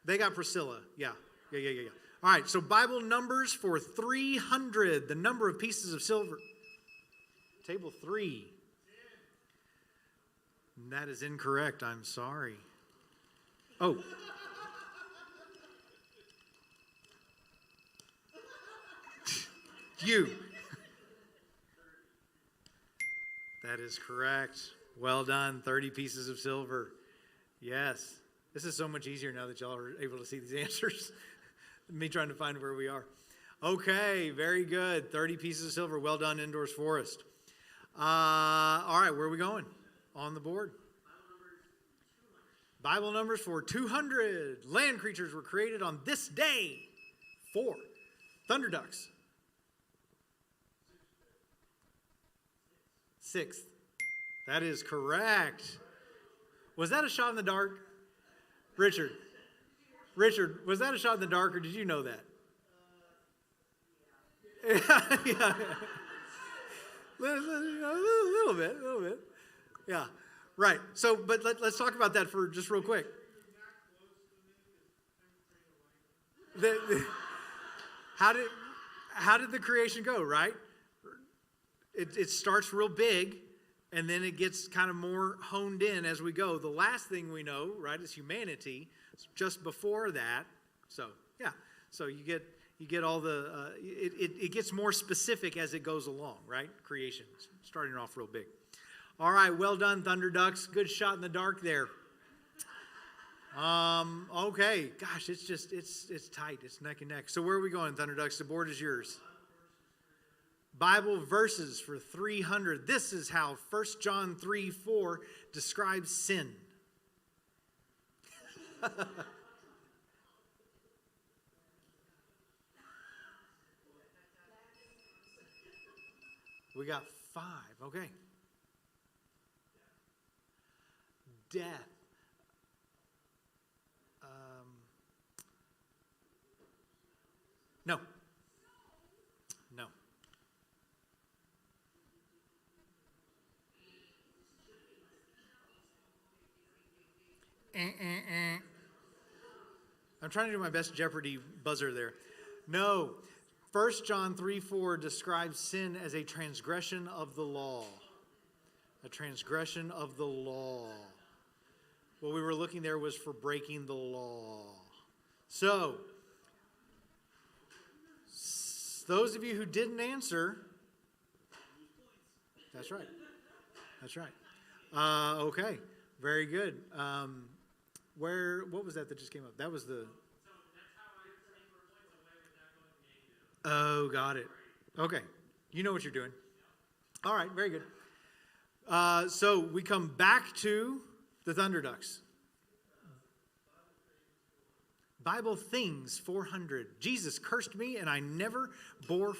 They got Priscilla. Yeah. All right, so Bible numbers for 300, the number of pieces of silver. Table 3. That is incorrect. I'm sorry. Oh. You. That is correct. Well done. 30 pieces of silver. Yes. This is so much easier now that y'all are able to see these answers. Me trying to find where we are. Okay, very good. 30 pieces of silver. Well done, Indoors Forest. All right, where are we going on the board? Bible numbers for 200. Land creatures were created on this day. 4. Thunder ducks. 6th. That is correct. Was that a shot in the dark? Richard, was that a shot in the dark, or did you know that? Yeah. A little bit. Yeah, right. So, but let's talk about that for just real quick. How did the creation go, right? It starts real big, and then it gets kind of more honed in as we go. The last thing we know, right, is humanity. It's just before that. So, yeah. So you get all the, it gets more specific as it goes along, right? Creation, starting off real big. All right, well done, Thunder Ducks. Good shot in the dark there. Okay. Gosh, it's tight. It's neck and neck. So where are we going, Thunder Ducks? The board is yours. Bible verses for 300. This is how 1 John 3:4 describes sin. We got 5. Okay. Death. No. No. I'm trying to do my best Jeopardy buzzer there. No. 1 John 3:4 describes sin as a transgression of the law. A transgression of the law. What we were looking there was for breaking the law. So, those of you who didn't answer, that's right. That's right. Okay. Very good. What was that just came up? That was the... Oh, got it. Okay. You know what you're doing. All right. Very good. So we come back to the Thunder Ducks. Bible things, 400. Jesus cursed me and I never bore...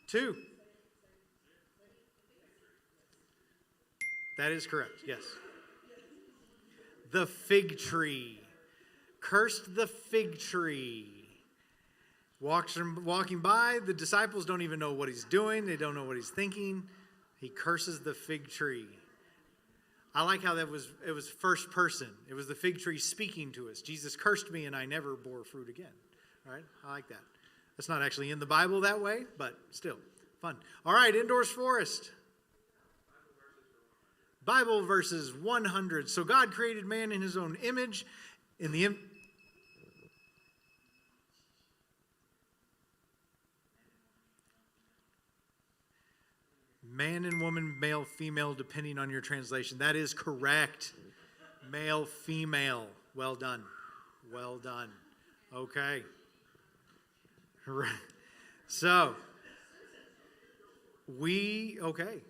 2. That is correct. Yes. The fig tree. Cursed the fig tree. Walking by, the disciples don't even know what he's doing. They don't know what he's thinking. He curses the fig tree. I like how it was first person. It was the fig tree speaking to us. Jesus cursed me and I never bore fruit again. All right? I like that. That's not actually in the Bible that way, but still fun. All right, Indoors Forest. Bible verses 100. So God created man in his own image. In the man and woman, male, female, depending on your translation. That is correct. Male, female. Well done. Well done. Okay. So, okay.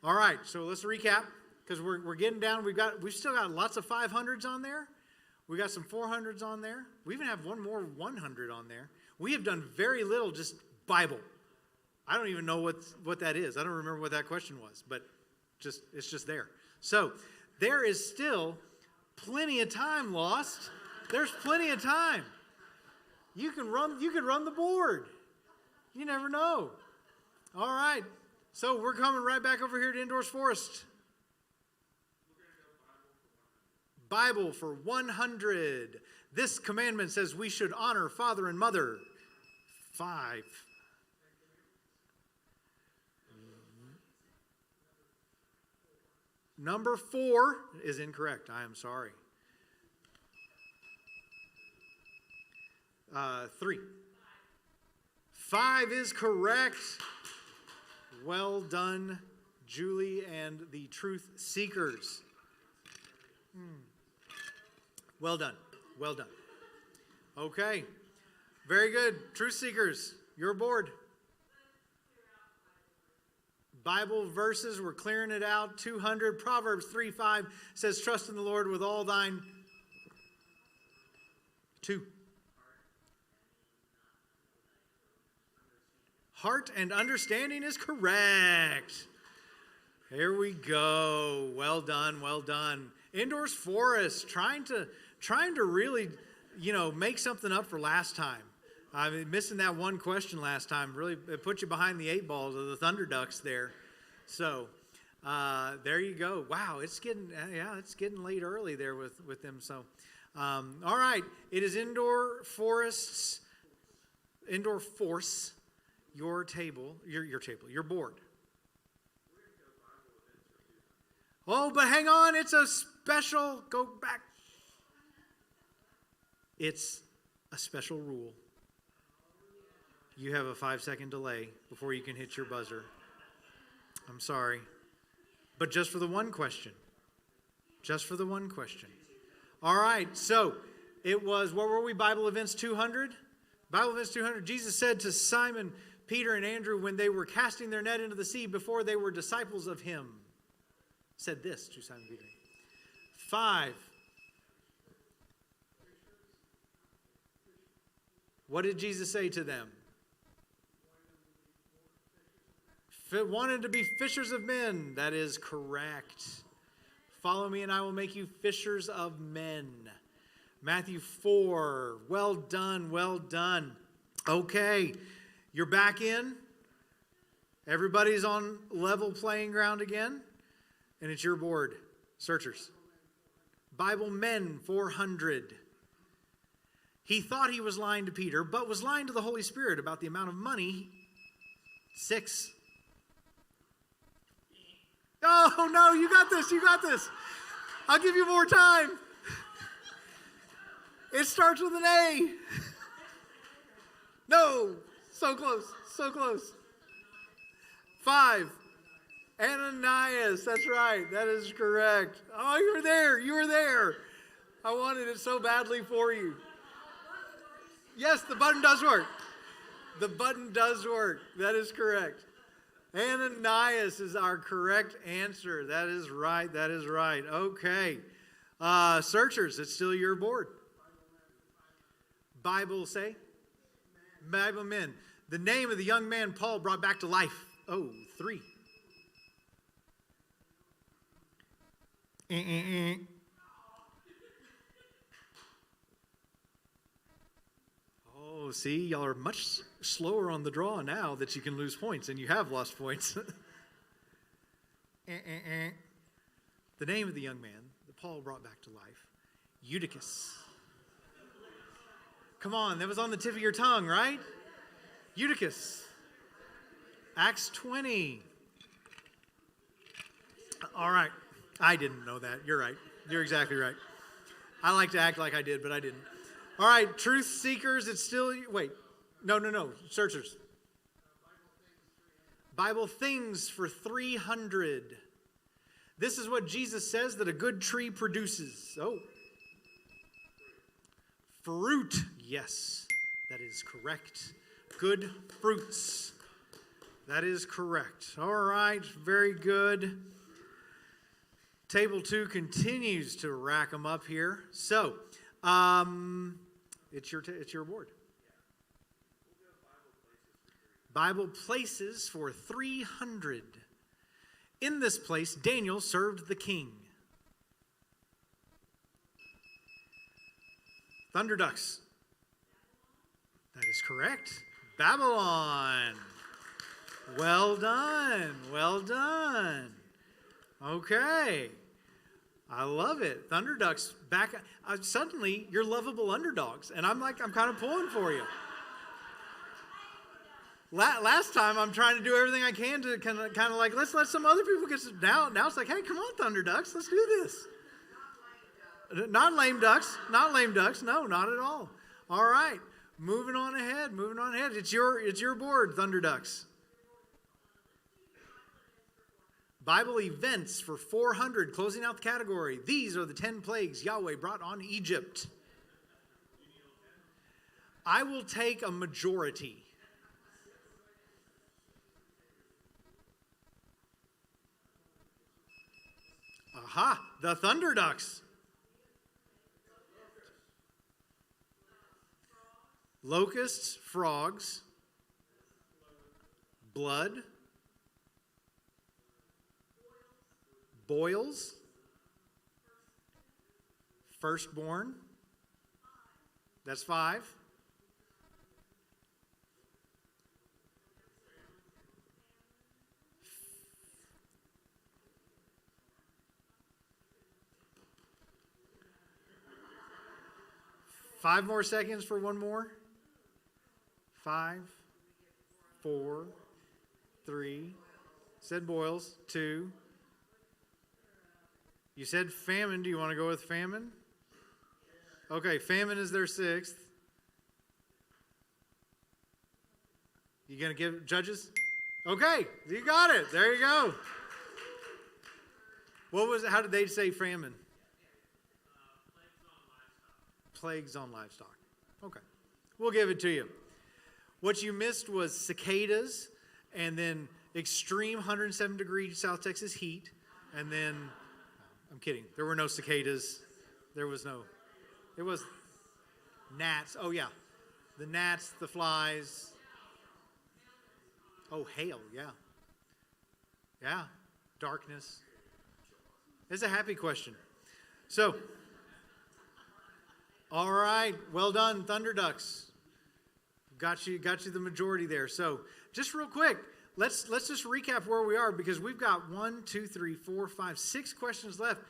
All right, so let's recap, because we're getting down. We've still got lots of 500s on there. We got some 400s on there. We even have one more 100 on there. We have done very little just Bible. I don't even know what that is. I don't remember what that question was, but it's just there. So there is still plenty of time lost. There's plenty of time. You can run the board. You never know. All right. So we're coming right back over here to Indoors Forest. Bible for 100. This commandment says we should honor father and mother. 5. Number 4 is incorrect. I am sorry. 3. 5 is correct. Well done, Julie and the Truth Seekers. Well done. Well done. Okay. Very good. Truth Seekers, you're aboard. Bible verses, we're clearing it out. 200. Proverbs 3:5 says, trust in the Lord with all thine. 2. Heart and understanding is correct. Here we go. Well done, well done. Indoors Forest, trying to really, make something up for last time. I mean, missing that one question last time really it put you behind the 8 balls of the Thunder Ducks there. So there you go. Wow, it's getting late early there with them. So all right, it is Indoor Force. Your table, your board. Oh, but hang on, it's a special, go back. It's a special rule. You have a 5-second delay before you can hit your buzzer. I'm sorry. But just for the one question. Just for the one question. All right, so it was, what were we, Bible Events 200? Bible Events 200, Jesus said to Simon, Peter, and Andrew when they were casting their net into the sea before they were disciples of him. Said this to Simon Peter. 5. What did Jesus say to them? Wanted to be fishers of men. That is correct. Follow me and I will make you fishers of men. Matthew 4. Well done, well done. Okay, you're back in. Everybody's on level playing ground again. And it's your board, searchers. Bible Men 400. He thought he was lying to Peter, but was lying to the Holy Spirit about the amount of money. 6. Oh, no, you got this, you got this. I'll give you more time. It starts with an A. No, so close, so close. 5. Ananias, that's right, that is correct. Oh, you were there. I wanted it so badly for you. Yes, the button does work. The button does work, that is correct. Ananias is our correct answer. That is right, that is right. Okay, searchers, it's still your board. Bible say? Bible Men. The name of the young man Paul brought back to life. Oh, 3. Oh, see, y'all are much slower on the draw now that you can lose points, and you have lost points. The name of the young man that Paul brought back to life, Eutychus. Come on, that was on the tip of your tongue, right? Eutychus. Acts 20. All right. I didn't know that. You're right. You're exactly right. I like to act like I did, but I didn't. All right, truth seekers, it's still, wait. No. Searchers. Bible things for 300. This is what Jesus says that a good tree produces. Oh. Fruit. Yes, that is correct. Good fruits. That is correct. All right, very good. Table 2 continues to rack them up here. So, it's your award. Bible places for 300. In this place, Daniel served the king. Thunder Ducks. That is correct. Babylon. Well done. Well done. Okay. I love it. Thunderducks back. Suddenly, you're lovable underdogs, and I'm kind of pulling for you. Last time, I'm trying to do everything I can to kind of like, let's let some other people get some. Now it's like, hey, come on, Thunderducks, let's do this. Not lame ducks. Not lame ducks. No, not at all. All right. Moving on ahead. It's your board, Thunderducks. Bible events for 400, closing out the category. These are the 10 plagues Yahweh brought on Egypt. I will take a majority. Aha, the Thunderducks. Locusts, frogs, blood, boils, firstborn. That's 5. Five more seconds for one more. 5, 4, 3. Said boils. 2. You said famine. Do you want to go with famine? Okay, famine is their 6th. You going to give judges? Okay, you got it. There you go. What was it? How did they say famine? Plagues on livestock. Okay, we'll give it to you. What you missed was cicadas, and then extreme 107 degree South Texas heat, and then, I'm kidding, there were no cicadas. It was gnats. Oh yeah, the gnats, the flies. Oh, hail, yeah. Yeah, darkness. It's a happy question. So, all right, well done, Thunderducks. Got you the majority there. So, just real quick, let's just recap where we are, because we've got 1, 2, 3, 4, 5, 6 questions left.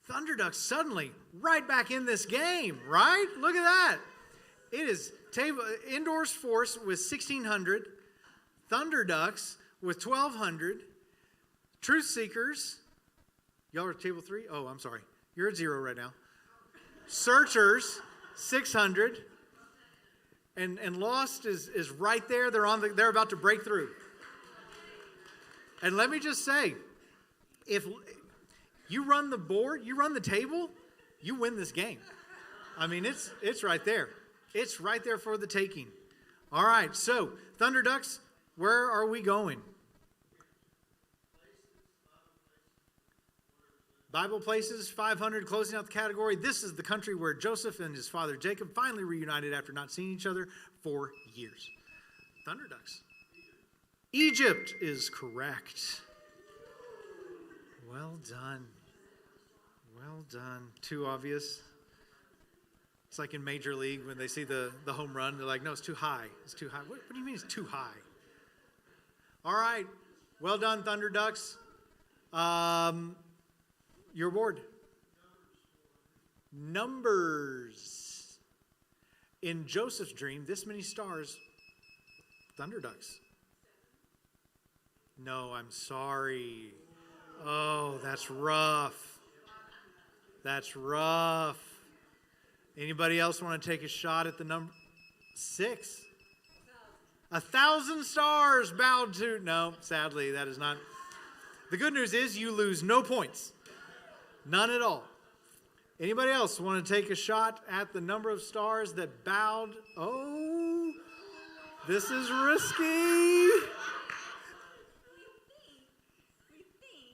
Thunderducks suddenly right back in this game, right? Look at that. It is Indoors Force with 1,600, Thunderducks with 1,200, Truth Seekers. Y'all are table 3? Oh, I'm sorry. You're at 0 right now. Searchers, 600. And Lost is right there. They're about to break through. And let me just say, if you run the board, you run the table, you win this game. I mean, it's right there. It's right there for the taking. All right, so Thunderducks, where are we going? Bible places, 500, closing out the category. This is the country where Joseph and his father Jacob finally reunited after not seeing each other for years. Thunderducks. Egypt is correct. Well done. Well done. Too obvious. It's like in Major League when they see the home run, they're like, no, it's too high. It's too high. What do you mean it's too high? All right. Well done, Thunderducks. Your board. Numbers. In Joseph's dream, this many stars, Thunderducks. No, I'm sorry. Oh, that's rough. That's rough. Anybody else want to take a shot at the number? 6. 1,000 stars bowed to. No, sadly, that is not. The good news is you lose no points. None at all. Anybody else want to take a shot at the number of stars that bowed? Oh, this is risky. We think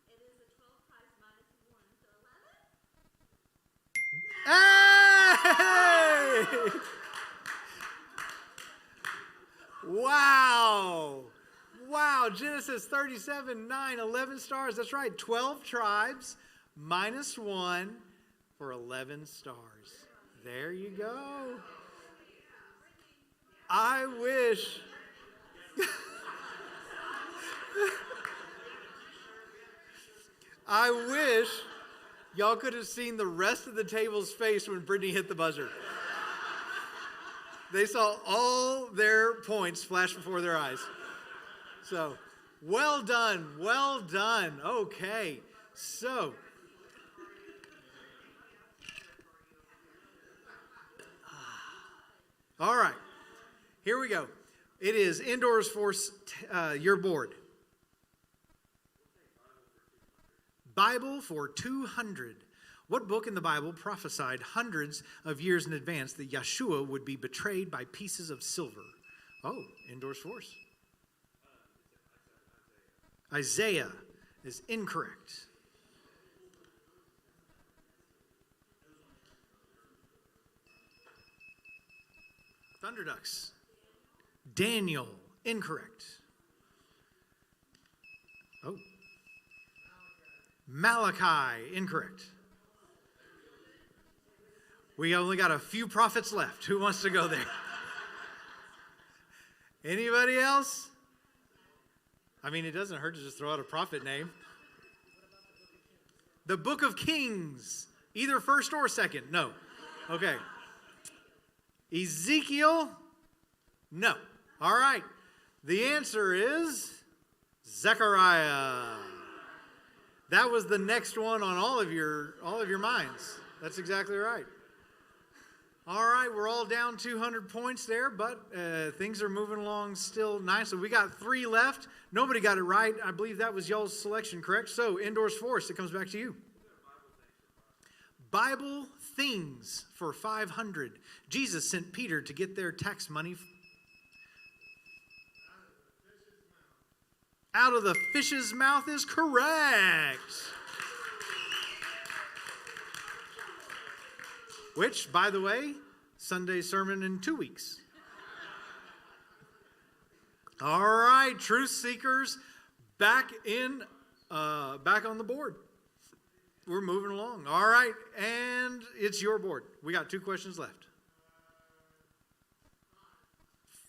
it is a 12 times minus 1, so 11. Hey! Wow. Wow, Genesis 37, 9, 11 stars. That's right, 12 tribes minus 1 for 11 stars. There you go. I wish. Y'all could have seen the rest of the table's face when Brittany hit the buzzer. They saw all their points flash before their eyes. So, well done, well done. Okay, so. All right, here we go. It is Indoors Force, your board. Bible for 200. What book in the Bible prophesied hundreds of years in advance that Yeshua would be betrayed by pieces of silver? Oh, Indoors Force. Isaiah is incorrect. Thunderducks. Daniel, incorrect. Oh. Malachi, incorrect. We only got a few prophets left. Who wants to go there? Anybody else? I mean, it doesn't hurt to just throw out a prophet name. The Book of Kings, either first or second. No. Okay. Ezekiel? No. All right. The answer is Zechariah. That was the next one on all of your minds. That's exactly right. All right, we're all down 200 points there, but things are moving along still nicely. We got 3 left. Nobody got it right. I believe that was y'all's selection, correct? So, Indoors Force, it comes back to you. Bible things for 500. Jesus sent Peter to get their tax money out of the fish's mouth is correct. Which, by the way, Sunday sermon in 2 weeks. All right, truth seekers, back on the board. We're moving along. All right, and it's your board. We got 2 questions left.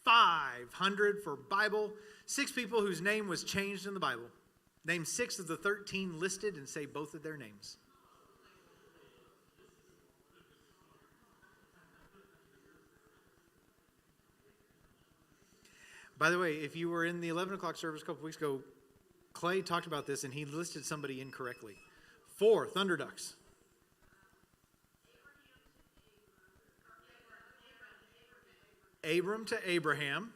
500 for Bible. 6 people whose name was changed in the Bible. Name 6 of the 13 listed and say both of their names. By the way, if you were in the 11 o'clock service a couple weeks ago, Clay talked about this and he listed somebody incorrectly. 4, Thunderducks. Abram to Abraham.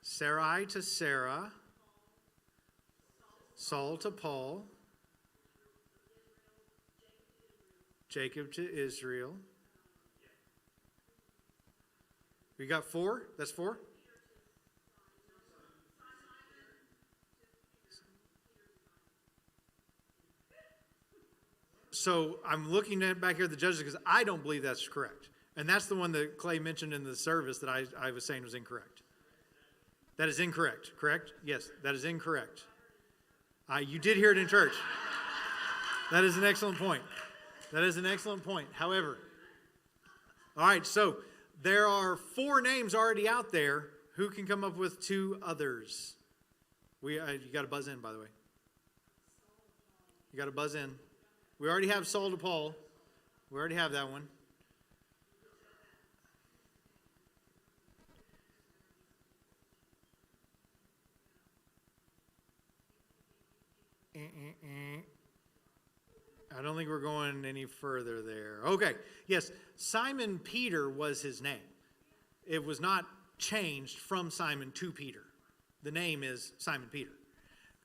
Sarai to Sarah. Saul to Paul. Jacob to Israel. We got 4? That's 4? So I'm looking at back here at the judges because I don't believe that's correct. And that's the one that Clay mentioned in the service that I was saying was incorrect. That is incorrect, correct? Yes, that is incorrect. You did hear it in church. That is an excellent point. That is an excellent point. However, all right, so there are 4 names already out there. Who can come up with 2 others? You got to buzz in, by the way. You got to buzz in. We already have Saul to Paul. We already have that one. I don't think we're going any further there. Okay, yes, Simon Peter was his name. It was not changed from Simon to Peter. The name is Simon Peter.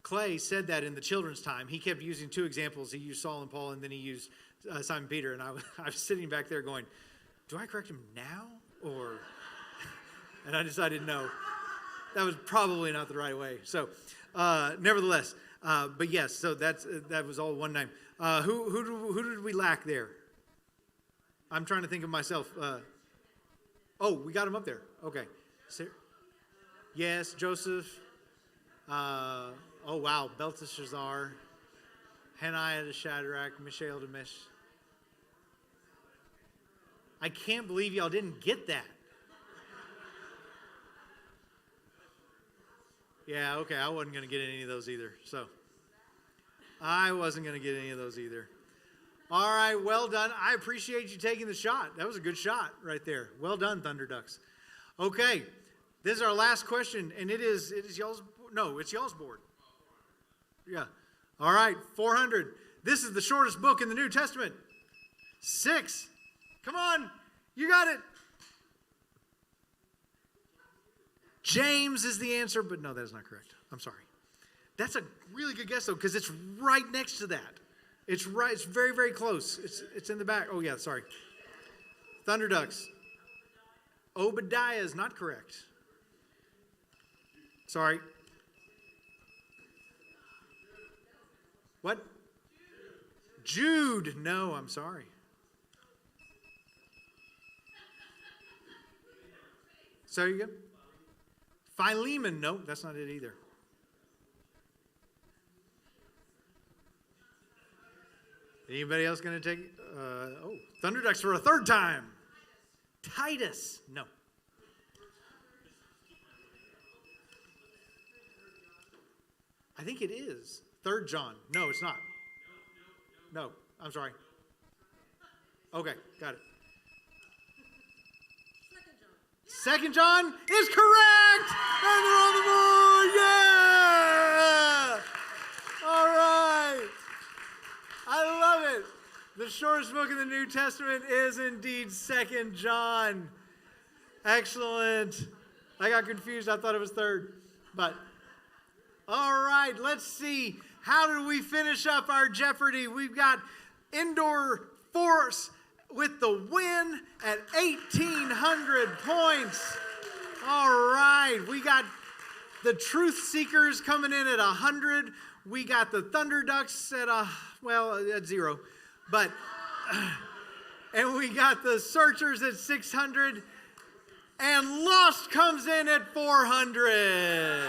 Clay said that in the children's time. He kept using 2 examples. He used Saul and Paul, and then he used Simon Peter. And I was sitting back there going, do I correct him now? Or, and I decided no. That was probably not the right way. So, nevertheless, but yes, so that was all one name. Who did we lack there? I'm trying to think of myself. We got him up there. Okay. Yes, Joseph. Oh, wow. Belteshazzar. Hananiah to Shadrach. Mishael to Mesh. I can't believe y'all didn't get that. Yeah, okay. I wasn't going to get any of those either. So, I wasn't going to get any of those either. All right, well done. I appreciate you taking the shot. That was a good shot right there. Well done, Thunder Ducks. Okay, this is our last question, and it is y'all's. No, it's y'all's board. Yeah. All right, 400. This is the shortest book in the New Testament. 6. Come on, you got it. James is the answer, but no, that is not correct. I'm sorry. That's a really good guess, though, because it's right next to that. It's right. It's very, very close. It's in the back. Oh, yeah, sorry. Thunder Ducks. Obadiah is not correct. Sorry. What? Jude. No, I'm sorry. So you go. Philemon. No, that's not it either. Anybody else going to take? Thunder Ducks for a third time. Titus. No. I think it is. 3 John. No, it's not. No, I'm sorry. Okay, got it. 2 John is correct! And they're on the board! Yeah! All right. I love it. The shortest book in the New Testament is indeed 2 John. Excellent. I got confused. I thought it was 3rd. But, all right, let's see. How did we finish up our Jeopardy? We've got Indoor Force with the win at 1,800 points. All right, we got the Truth Seekers coming in at 100. We got the Thunder Ducks at at 0, but and we got the Searchers at 600, and Lost comes in at 400.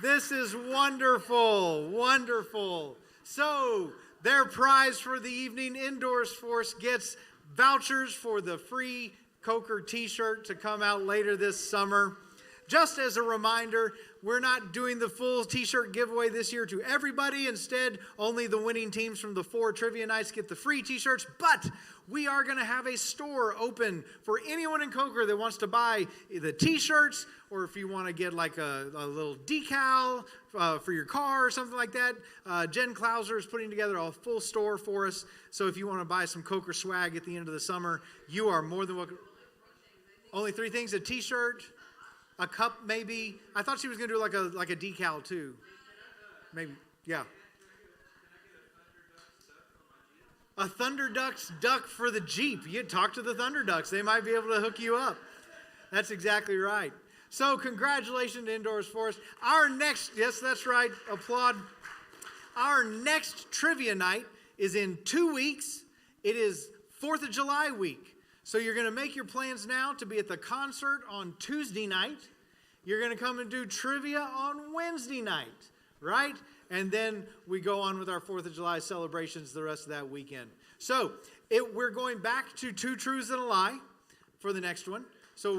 This is wonderful, wonderful. So their prize for the evening, Indoors Force gets vouchers for the free Coker t-shirt to come out later this summer. Just as a reminder, we're not doing the full t-shirt giveaway this year to everybody. Instead, only the winning teams from the 4 trivia nights get the free t-shirts. But we are going to have a store open for anyone in Coker that wants to buy the t-shirts, or if you want to get like a little decal for your car or something like that. Jen Klauser is putting together a full store for us. So if you want to buy some Coker swag at the end of the summer, you are more than welcome. Only 3 things: a t-shirt, a cup, maybe. I thought she was going to do like a decal too. Maybe, yeah. A Thunder Ducks duck for the Jeep. You talk to the Thunder Ducks. They might be able to hook you up. That's exactly right. So congratulations to Indoors Force. Our next, yes, that's right, applaud. Our next trivia night is in 2 weeks. It is 4th of July week. So you're going to make your plans now to be at the concert on Tuesday night. You're going to come and do trivia on Wednesday night, right? And then we go on with our 4th of July celebrations the rest of that weekend. So we're going back to 2 Truths and a Lie for the next one. So